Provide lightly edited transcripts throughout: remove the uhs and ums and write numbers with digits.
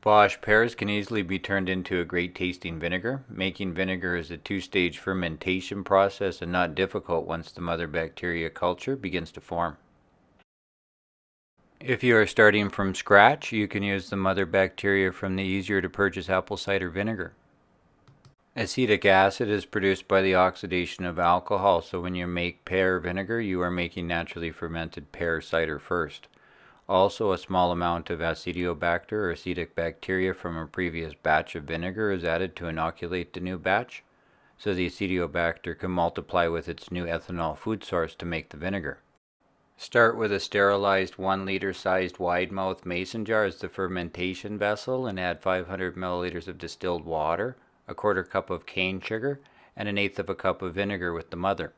Bosc pears can easily be turned into a great tasting vinegar. Making vinegar is a two-stage fermentation process and not difficult once the mother bacteria culture begins to form. If you are starting from scratch, you can use the mother bacteria from the easier to purchase apple cider vinegar. Acetic acid is produced by the oxidation of alcohol, so when you make pear vinegar, you are making naturally fermented pear cider first. Also, a small amount of acetobacter or acetic bacteria from a previous batch of vinegar is added to inoculate the new batch, so the acetobacter can multiply with its new ethanol food source to make the vinegar. Start with a sterilized 1 liter sized wide mouth mason jar as the fermentation vessel and add 500 milliliters of distilled water, a quarter cup of cane sugar, and an eighth of a cup of vinegar with the mother.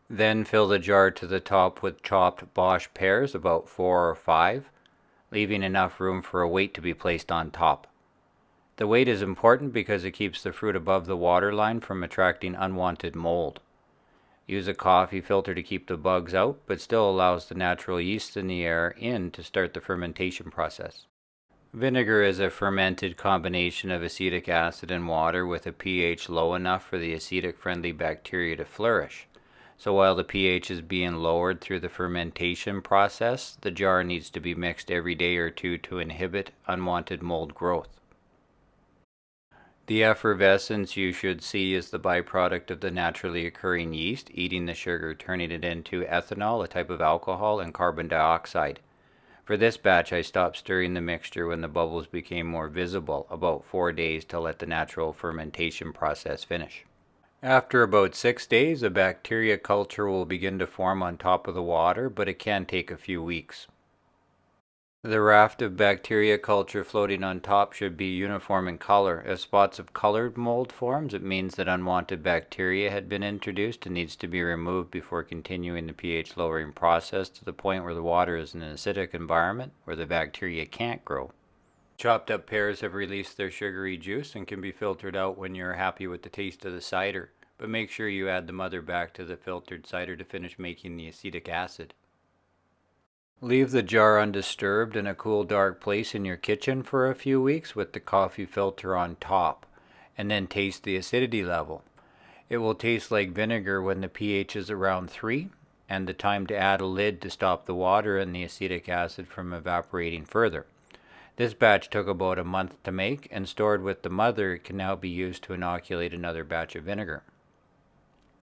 Then fill the jar to the top with chopped Bosc pears, about 4 or 5, leaving enough room for a weight to be placed on top. The weight is important because it keeps the fruit above the water line from attracting unwanted mold. Use a coffee filter to keep the bugs out, but still allows the natural yeast in the air in to start the fermentation process. Vinegar is a fermented combination of acetic acid and water with a pH low enough for the acetic-friendly bacteria to flourish. So while the pH is being lowered through the fermentation process, the jar needs to be mixed every day or two to inhibit unwanted mold growth. The effervescence you should see is the byproduct of the naturally occurring yeast eating the sugar, turning it into ethanol, a type of alcohol, and carbon dioxide. For this batch, I stopped stirring the mixture when the bubbles became more visible, about 4 days to let the natural fermentation process finish. After about 6 days, a bacteria culture will begin to form on top of the water, but it can take a few weeks. The raft of bacteria culture floating on top should be uniform in color. If spots of colored mold forms, it means that unwanted bacteria had been introduced and needs to be removed before continuing the pH lowering process to the point where the water is in an acidic environment where the bacteria can't grow. Chopped up pears have released their sugary juice and can be filtered out when you're happy with the taste of the cider, but make sure you add the mother back to the filtered cider to finish making the acetic acid. Leave the jar undisturbed in a cool, dark place in your kitchen for a few weeks with the coffee filter on top, and then taste the acidity level. It will taste like vinegar when the pH is around 3, and the time to add a lid to stop the water and the acetic acid from evaporating further. This batch took about a month to make, and stored with the mother, it can now be used to inoculate another batch of vinegar.